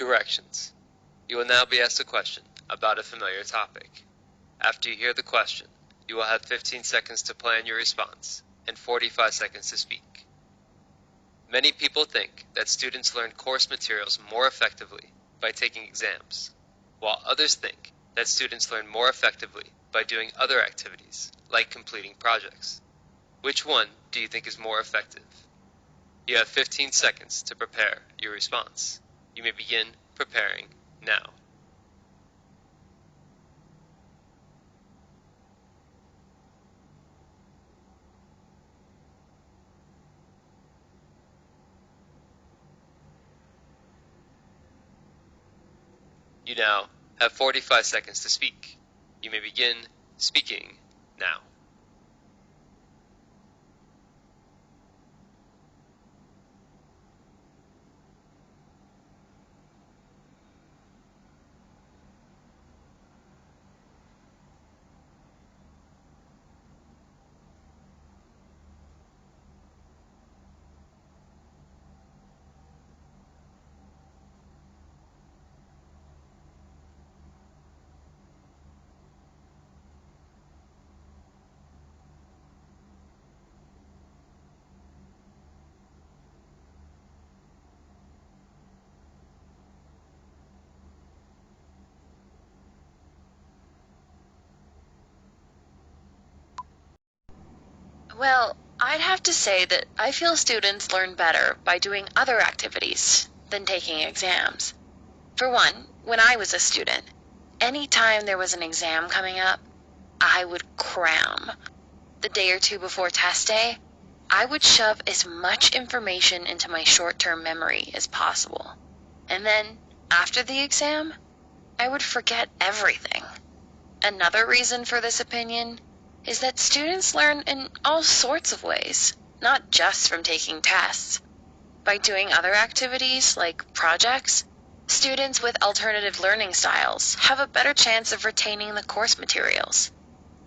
Directions. You will now be asked a question about a familiar topic. After you hear the question, you will have 15 seconds to plan your response and 45 seconds to speak. Many people think that students learn course materials more effectively by taking exams, while others think that students learn more effectively by doing other activities, like completing projects. Which one do you think is more effective? You have 15 seconds to prepare your response. You may begin preparing now. You now have 45 seconds to speak. You may begin speaking now. Well, I'd have to say that I feel students learn better by doing other activities than taking exams. For one, when I was a student, any time there was an exam coming up, I would cram. The day or two before test day, I would shove as much information into my short-term memory as possible. And then, after the exam, I would forget everything. Another reason for this opinion is that students learn in all sorts of ways, not just from taking tests. By doing other activities like projects, students with alternative learning styles have a better chance of retaining the course materials.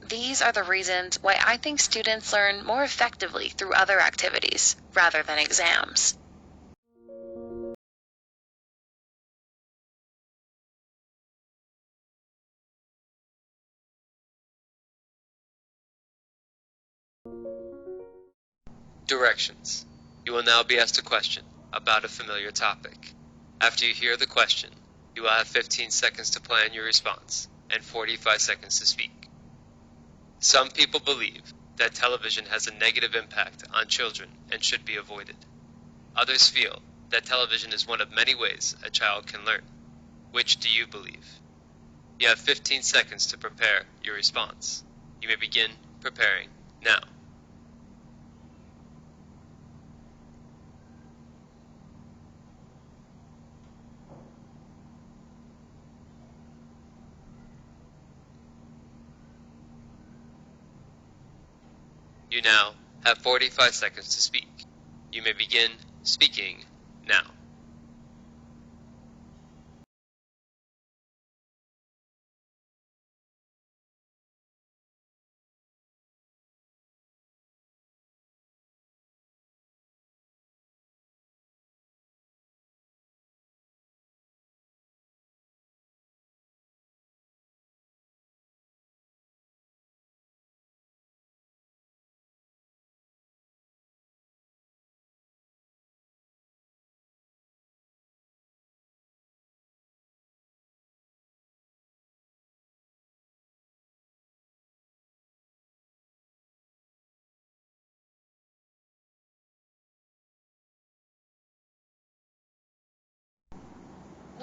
These are the reasons why I think students learn more effectively through other activities rather than exams. Directions. You will now be asked a question about a familiar topic. After you hear the question, you will have 15 seconds to plan your response and 45 seconds to speak. Some people believe that television has a negative impact on children and should be avoided. Others feel that television is one of many ways a child can learn. Which do you believe? You have 15 seconds to prepare your response. You may begin preparing now. You now have 45 seconds to speak. You may begin speaking now.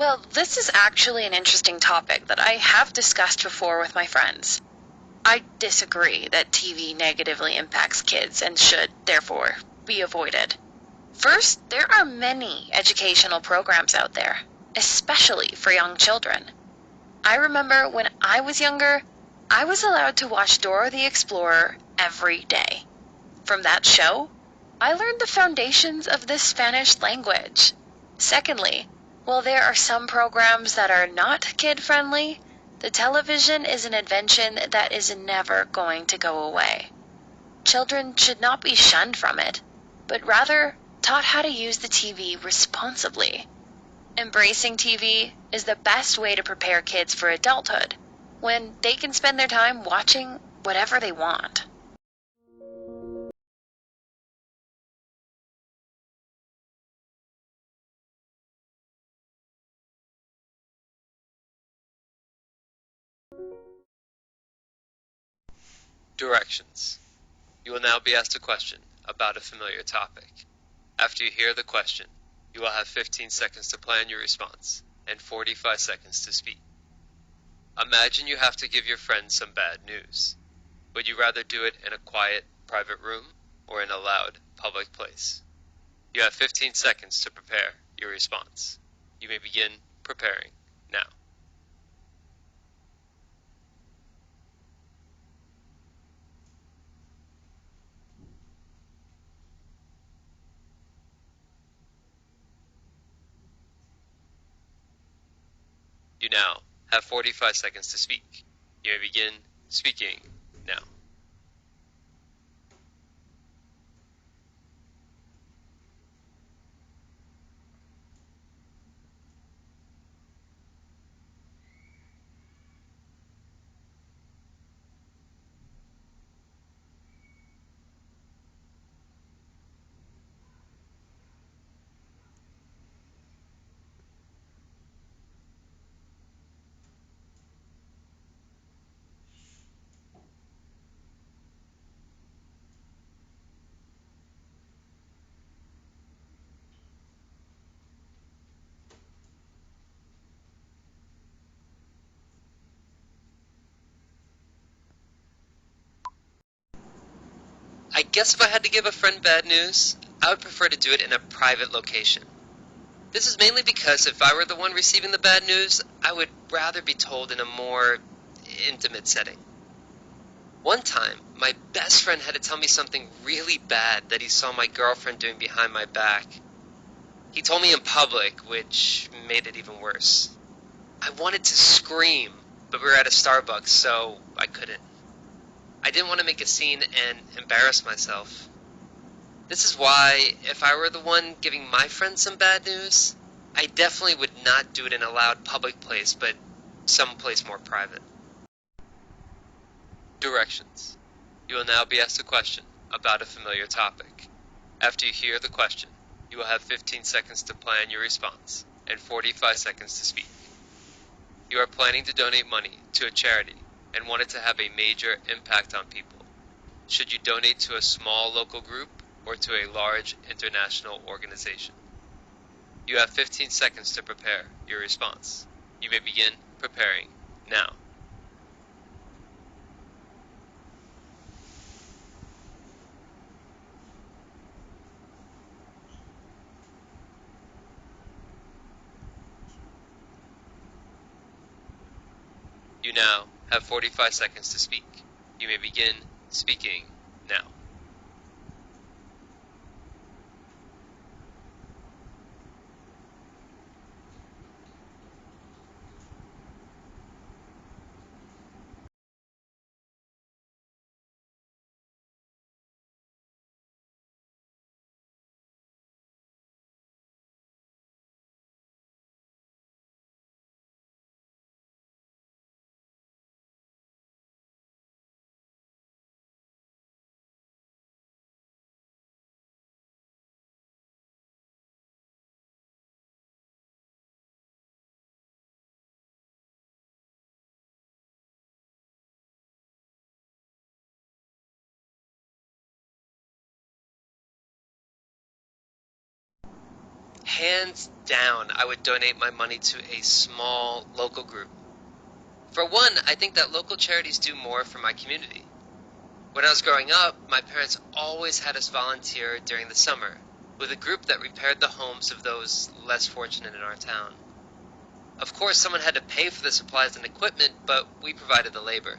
Well, this is actually an interesting topic that I have discussed before with my friends. I disagree that TV negatively impacts kids and should, therefore, be avoided. First, there are many educational programs out there, especially for young children. I remember when I was younger, I was allowed to watch Dora the Explorer every day. From that show, I learned the foundations of the Spanish language. Secondly, while there are some programs that are not kid-friendly, the television is an invention that is never going to go away. Children should not be shunned from it, but rather taught how to use the TV responsibly. Embracing TV is the best way to prepare kids for adulthood, when they can spend their time watching whatever they want. Directions. You will now be asked a question about a familiar topic. After you hear the question, you will have 15 seconds to plan your response and 45 seconds to speak. Imagine you have to give your friend some bad news. Would you rather do it in a quiet, private room or in a loud, public place? You have 15 seconds to prepare your response. You may begin preparing now. You now have 45 seconds to speak. You may begin speaking now. I guess if I had to give a friend bad news, I would prefer to do it in a private location. This is mainly because if I were the one receiving the bad news, I would rather be told in a more intimate setting. One time, my best friend had to tell me something really bad that he saw my girlfriend doing behind my back. He told me in public, which made it even worse. I wanted to scream, but we were at a Starbucks, so I couldn't. I didn't want to make a scene and embarrass myself. This is why, if I were the one giving my friend some bad news, I definitely would not do it in a loud public place, but someplace more private. Directions. You will now be asked a question about a familiar topic. After you hear the question, you will have 15 seconds to plan your response and 45 seconds to speak. You are planning to donate money to a charity and want it to have a major impact on people. Should you donate to a small local group or to a large international organization? You have 15 seconds to prepare your response. You may begin preparing now. You now have 45 seconds to speak. You may begin speaking now. Hands down, I would donate my money to a small local group. For one, I think that local charities do more for my community. When I was growing up, my parents always had us volunteer during the summer with a group that repaired the homes of those less fortunate in our town. Of course, someone had to pay for the supplies and equipment, but we provided the labor.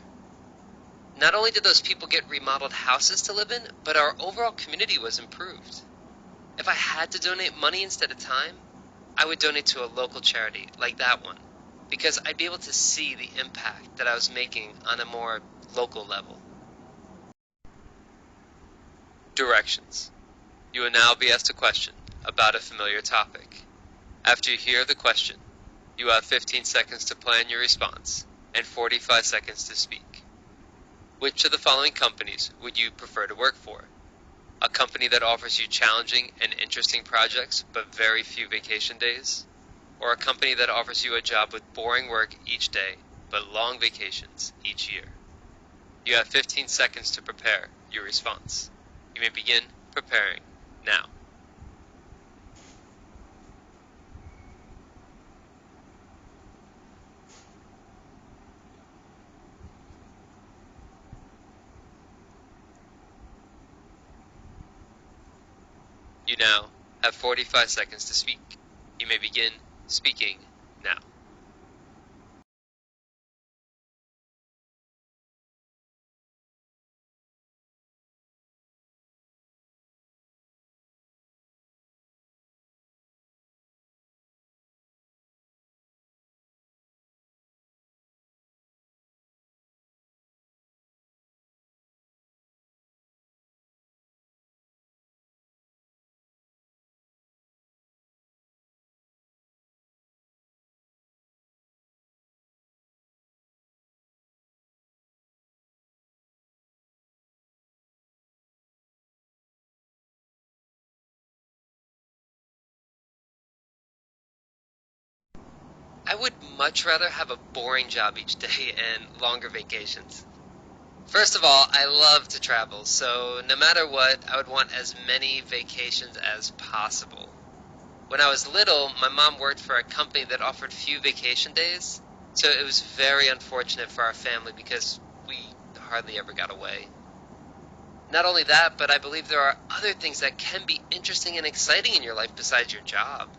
Not only did those people get remodeled houses to live in, but our overall community was improved. If I had to donate money instead of time, I would donate to a local charity like that one, because I'd be able to see the impact that I was making on a more local level. Directions. You will now be asked a question about a familiar topic. After you hear the question, you have 15 seconds to plan your response and 45 seconds to speak. Which of the following companies would you prefer to work for? A company that offers you challenging and interesting projects but very few vacation days? Or a company that offers you a job with boring work each day but long vacations each year? You have 15 seconds to prepare your response. You may begin preparing now. You now have 45 seconds to speak. You may begin speaking now. I would much rather have a boring job each day and longer vacations. First of all, I love to travel, so no matter what, I would want as many vacations as possible. When I was little, my mom worked for a company that offered few vacation days, so it was very unfortunate for our family because we hardly ever got away. Not only that, but I believe there are other things that can be interesting and exciting in your life besides your job.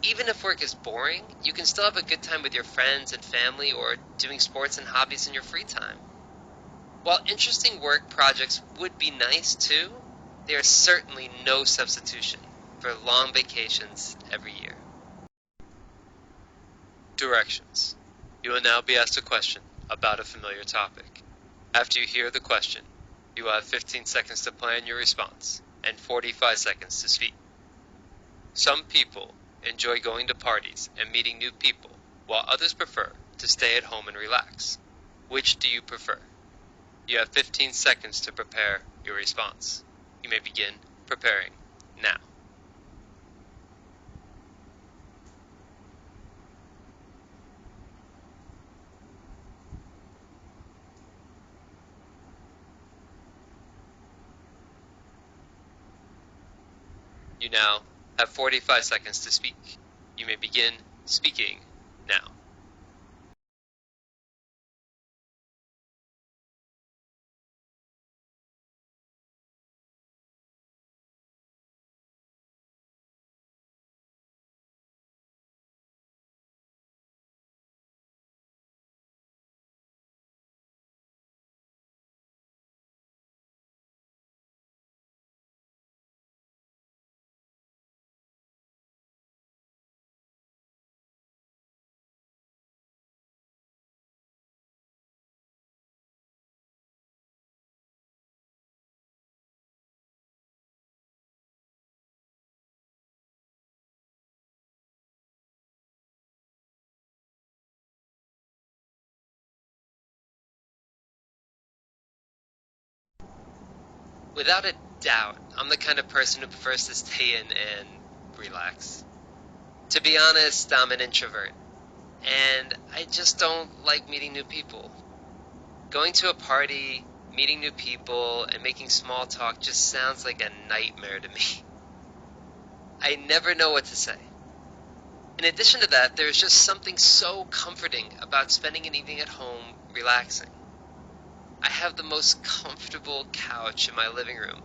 Even if work is boring, you can still have a good time with your friends and family or doing sports and hobbies in your free time. While interesting work projects would be nice too, they are certainly no substitution for long vacations every year. Directions. You will now be asked a question about a familiar topic. After you hear the question, you will have 15 seconds to plan your response and 45 seconds to speak. Some people enjoy going to parties and meeting new people, while others prefer to stay at home and relax. Which do you prefer? You have 15 seconds to prepare your response. You may begin preparing now. You now have 45 seconds to speak. You may begin speaking now. Without a doubt, I'm the kind of person who prefers to stay in and relax. To be honest, I'm an introvert, and I just don't like meeting new people. Going to a party, meeting new people, and making small talk just sounds like a nightmare to me. I never know what to say. In addition to that, there's just something so comforting about spending an evening at home relaxing. I have the most comfortable couch in my living room,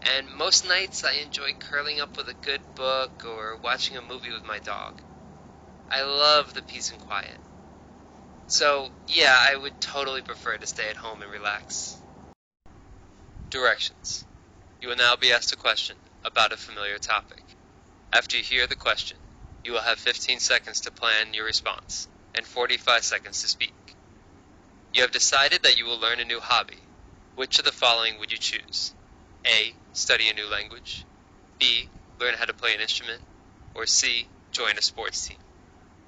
and most nights I enjoy curling up with a good book or watching a movie with my dog. I love the peace and quiet. So, yeah, I would totally prefer to stay at home and relax. Directions. You will now be asked a question about a familiar topic. After you hear the question, you will have 15 seconds to plan your response and 45 seconds to speak. You have decided that you will learn a new hobby. Which of the following would you choose? A. Study a new language. B. Learn how to play an instrument. Or C. join a sports team?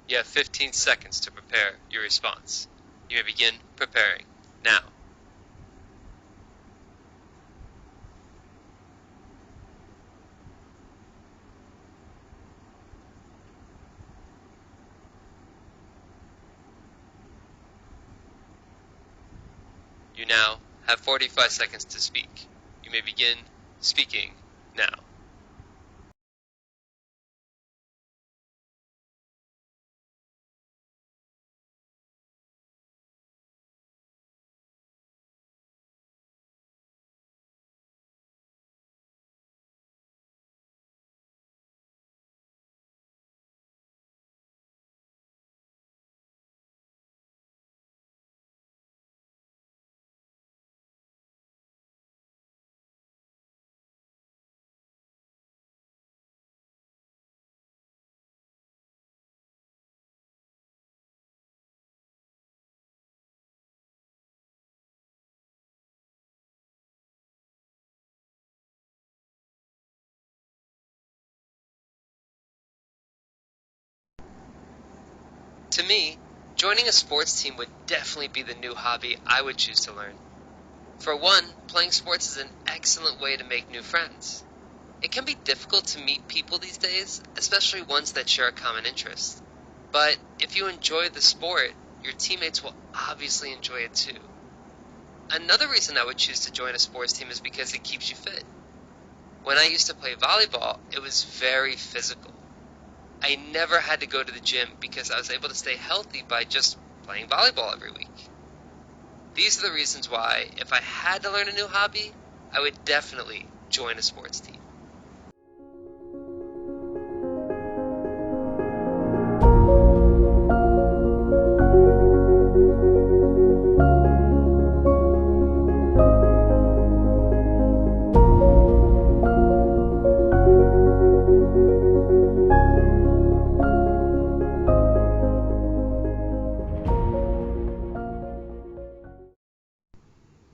You have 15 seconds to prepare your response. You may begin preparing now. You now have 45 seconds to speak. You may begin speaking now. To me, joining a sports team would definitely be the new hobby I would choose to learn. For one, playing sports is an excellent way to make new friends. It can be difficult to meet people these days, especially ones that share a common interest. But if you enjoy the sport, your teammates will obviously enjoy it too. Another reason I would choose to join a sports team is because it keeps you fit. When I used to play volleyball, it was very physical. I never had to go to the gym because I was able to stay healthy by just playing volleyball every week. These are the reasons why, if I had to learn a new hobby, I would definitely join a sports team.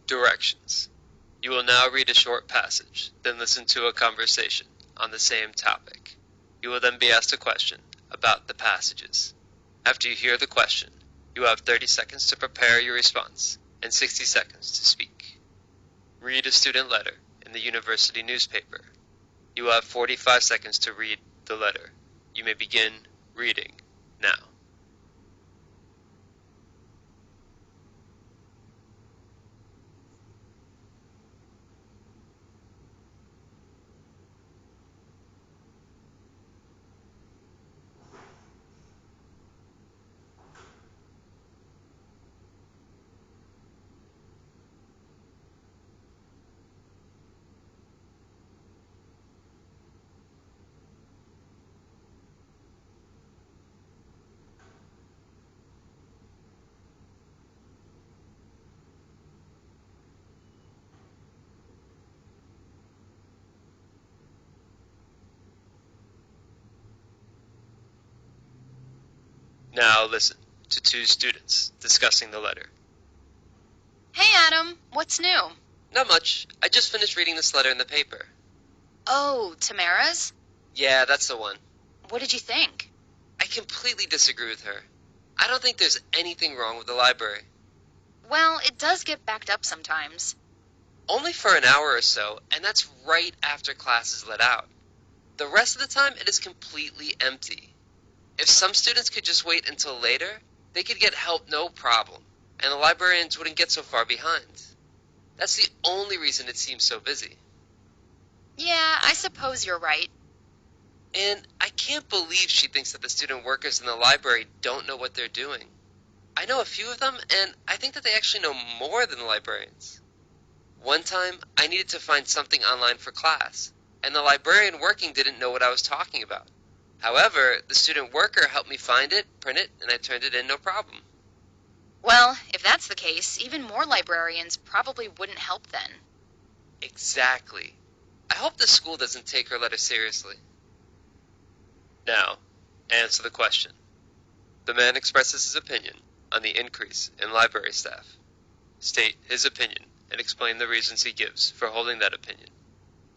Directions. You will now read a short passage, then listen to a conversation on the same topic. You will then be asked a question about the passages. After you hear the question, you have 30 seconds to prepare your response and 60 seconds to speak. Read a student letter in the university newspaper. You have 45 seconds to read the letter. You may begin reading now. Now listen to two students discussing the letter. Hey, Adam, what's new? Not much. I just finished reading this letter in the paper. Oh, Tamara's? Yeah, that's the one. What did you think? I completely disagree with her. I don't think there's anything wrong with the library. Well, it does get backed up sometimes. Only for an hour or so, and that's right after class is let out. The rest of the time, it is completely empty. If some students could just wait until later, they could get help no problem, and the librarians wouldn't get so far behind. That's the only reason it seems so busy. Yeah, I suppose you're right. And I can't believe she thinks that the student workers in the library don't know what they're doing. I know a few of them, and I think that they actually know more than the librarians. One time, I needed to find something online for class, and the librarian working didn't know what I was talking about. However, the student worker helped me find it, print it, and I turned it in no problem. Well, if that's the case, even more librarians probably wouldn't help then. Exactly. I hope the school doesn't take her letter seriously. Now, answer the question. The man expresses his opinion on the increase in library staff. State his opinion and explain the reasons he gives for holding that opinion.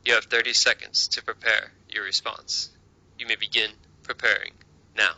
You have 30 seconds to prepare your response. You may begin preparing now.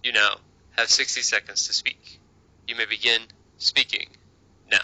You now have 60 seconds to speak. You may begin speaking now.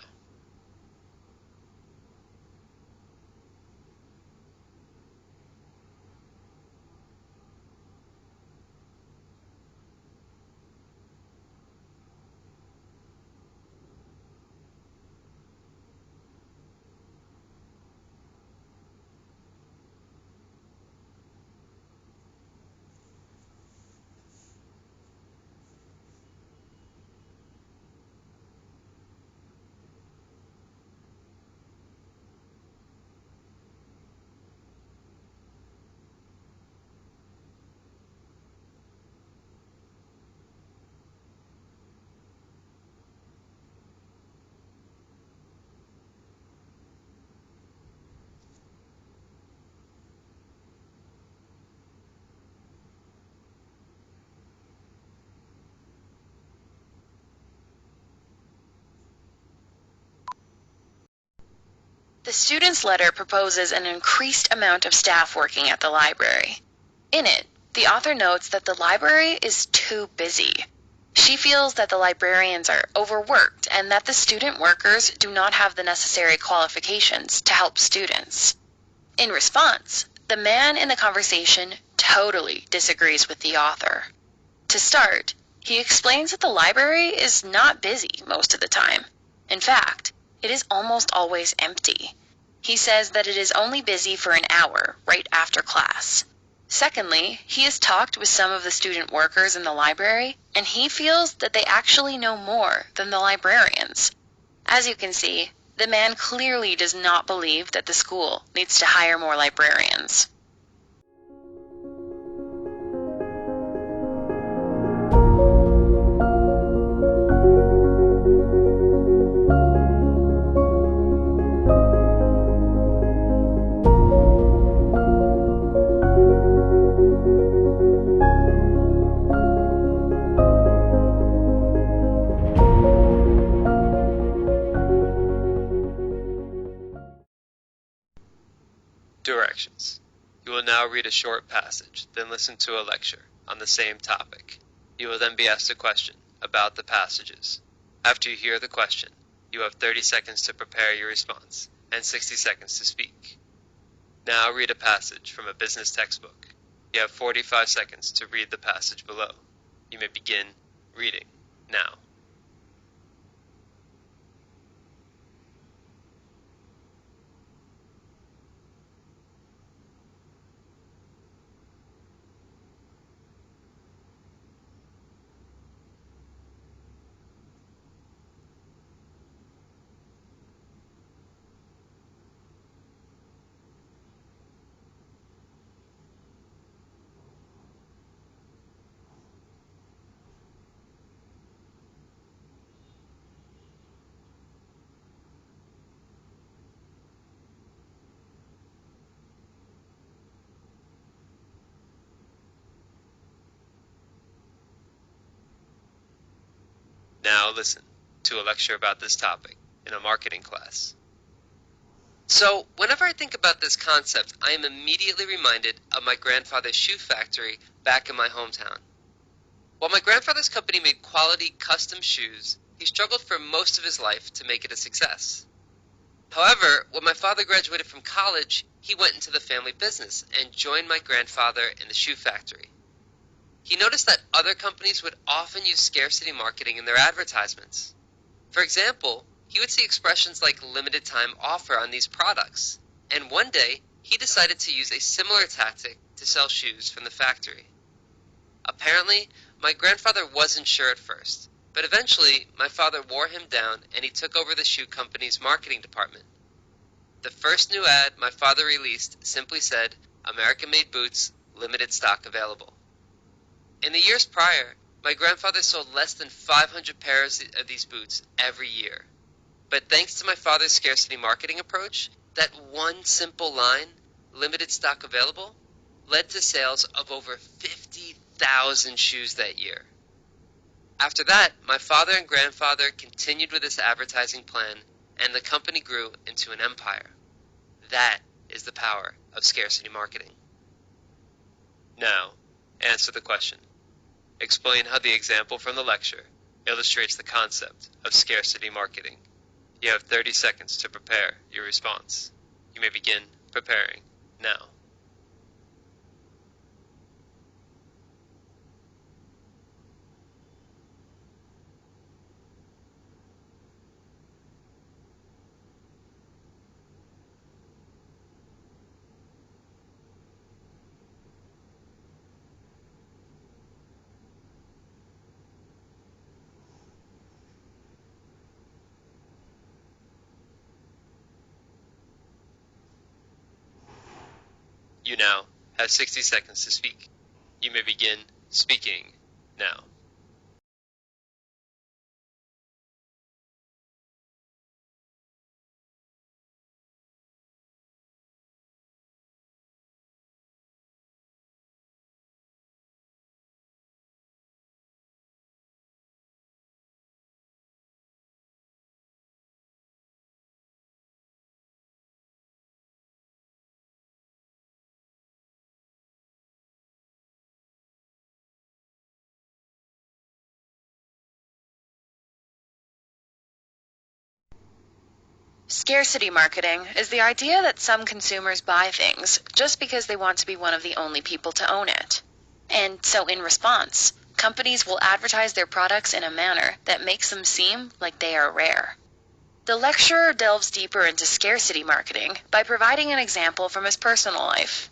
The student's letter proposes an increased amount of staff working at the library. In it, the author notes that the library is too busy. She feels that the librarians are overworked and that the student workers do not have the necessary qualifications to help students. In response, the man in the conversation totally disagrees with the author. To start, he explains that the library is not busy most of the time. In fact, it is almost always empty. He says that it is only busy for an hour right after class. Secondly, he has talked with some of the student workers in the library, and he feels that they actually know more than the librarians. As you can see, the man clearly does not believe that the school needs to hire more librarians. Directions. You will now read a short passage, then listen to a lecture on the same topic. You will then be asked a question about the passages. After you hear the question, you have 30 seconds to prepare your response and 60 seconds to speak. Now read a passage from a business textbook. You have 45 seconds to read the passage below. You may begin reading now. Now listen to a lecture about this topic in a marketing class. So, whenever I think about this concept, I am immediately reminded of my grandfather's shoe factory back in my hometown. While my grandfather's company made quality custom shoes, he struggled for most of his life to make it a success. However, when my father graduated from college, he went into the family business and joined my grandfather in the shoe factory. He noticed that other companies would often use scarcity marketing in their advertisements. For example, he would see expressions like limited time offer on these products, and one day he decided to use a similar tactic to sell shoes from the factory. Apparently, my grandfather wasn't sure at first, but eventually my father wore him down and he took over the shoe company's marketing department. The first new ad my father released simply said, "American-made boots, limited stock available." In the years prior, my grandfather sold less than 500 pairs of these boots every year. But thanks to my father's scarcity marketing approach, that one simple line, limited stock available, led to sales of over 50,000 shoes that year. After that, my father and grandfather continued with this advertising plan, and the company grew into an empire. That is the power of scarcity marketing. Now, answer the question. Explain how the example from the lecture illustrates the concept of scarcity marketing. You have 30 seconds to prepare your response. You may begin preparing now. You now have 60 seconds to speak. You may begin speaking now. Scarcity marketing is the idea that some consumers buy things just because they want to be one of the only people to own it. And so in response, companies will advertise their products in a manner that makes them seem like they are rare. The lecturer delves deeper into scarcity marketing by providing an example from his personal life.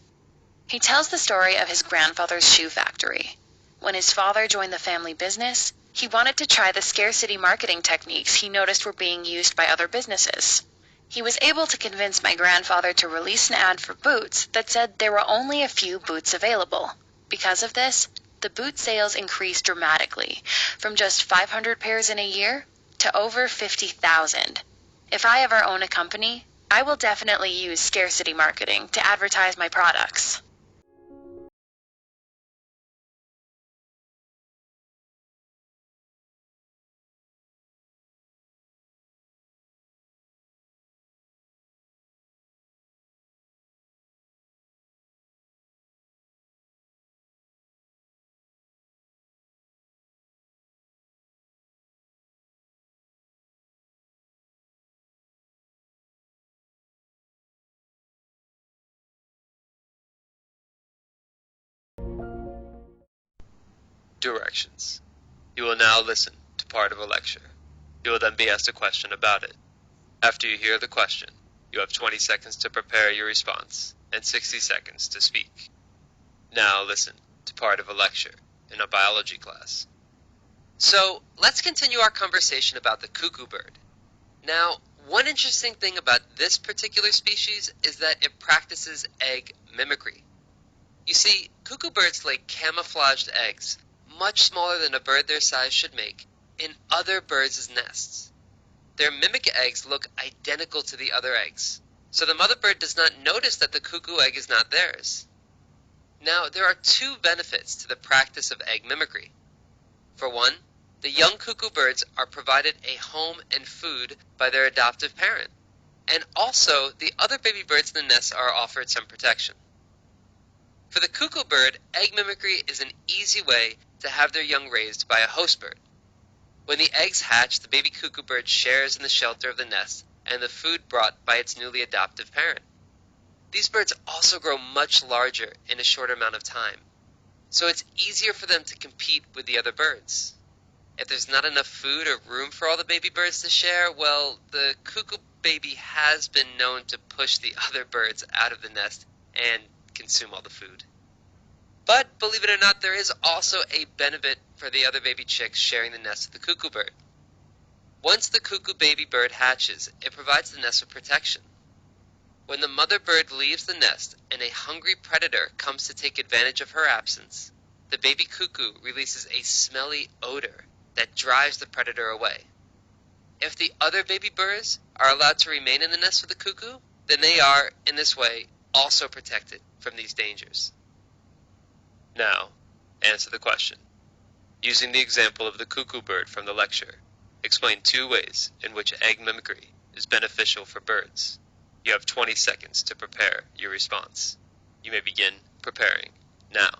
He tells the story of his grandfather's shoe factory. When his father joined the family business, he wanted to try the scarcity marketing techniques he noticed were being used by other businesses. He was able to convince my grandfather to release an ad for boots that said there were only a few boots available. Because of this, the boot sales increased dramatically, from just 500 pairs in a year to over 50,000. If I ever own a company, I will definitely use scarcity marketing to advertise my products. Directions. You will now listen to part of a lecture. You will then be asked a question about it. After you hear the question, you have 20 seconds to prepare your response and 60 seconds to speak. Now listen to part of a lecture in a biology class. So let's continue our conversation about the cuckoo bird. Now, one interesting thing about this particular species is that it practices egg mimicry. You see, cuckoo birds lay camouflaged eggs, much smaller than a bird their size should make, in other birds' nests. Their mimic eggs look identical to the other eggs, so the mother bird does not notice that the cuckoo egg is not theirs. Now, there are two benefits to the practice of egg mimicry. For one, the young cuckoo birds are provided a home and food by their adoptive parent, and also the other baby birds in the nest are offered some protection. For the cuckoo bird, egg mimicry is an easy way to have their young raised by a host bird. When the eggs hatch, the baby cuckoo bird shares in the shelter of the nest and the food brought by its newly adoptive parent. These birds also grow much larger in a short amount of time, so it's easier for them to compete with the other birds. If there's not enough food or room for all the baby birds to share, well, the cuckoo baby has been known to push the other birds out of the nest and consume all the food. But believe it or not, there is also a benefit for the other baby chicks sharing the nest with the cuckoo bird. Once the cuckoo baby bird hatches, it provides the nest with protection. When the mother bird leaves the nest and a hungry predator comes to take advantage of her absence, the baby cuckoo releases a smelly odor that drives the predator away. If the other baby birds are allowed to remain in the nest with the cuckoo, then they are, in this way, also protected from these dangers. Now, answer the question. Using the example of the cuckoo bird from the lecture, explain 2 ways in which egg mimicry is beneficial for birds. You have 20 seconds to prepare your response. You may begin preparing now.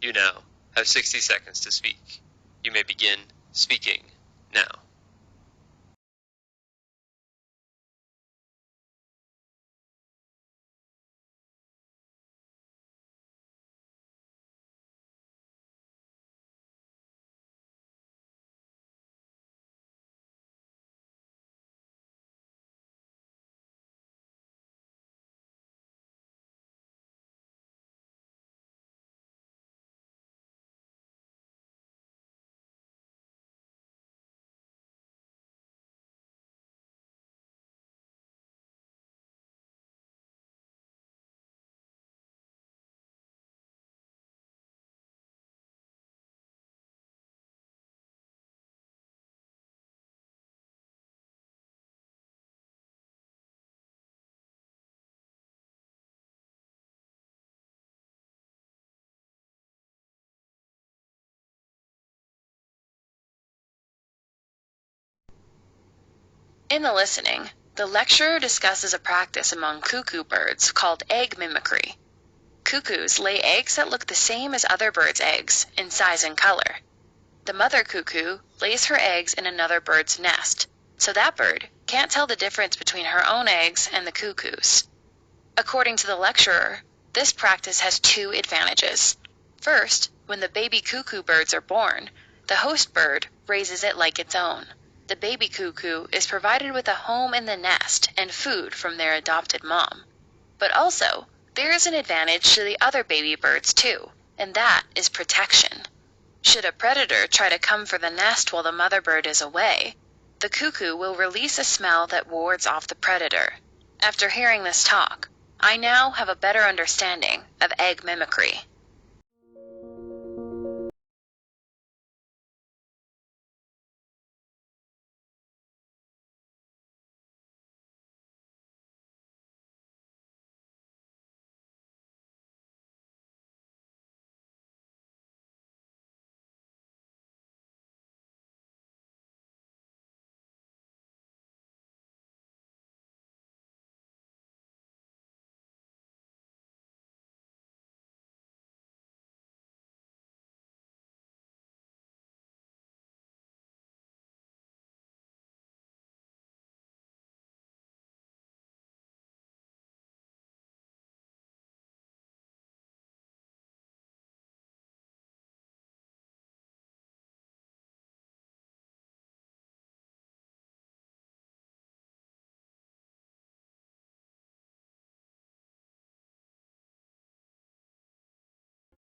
You now have 60 seconds to speak. You may begin speaking now. In the listening, the lecturer discusses a practice among cuckoo birds called egg mimicry. Cuckoos lay eggs that look the same as other birds' eggs in size and color. The mother cuckoo lays her eggs in another bird's nest, so that bird can't tell the difference between her own eggs and the cuckoo's. According to the lecturer, this practice has 2 advantages. First, when the baby cuckoo birds are born, the host bird raises it like its own. The baby cuckoo is provided with a home in the nest and food from their adopted mom. But also, there is an advantage to the other baby birds too, and that is protection. Should a predator try to come for the nest while the mother bird is away, the cuckoo will release a smell that wards off the predator. After hearing this talk, I now have a better understanding of egg mimicry.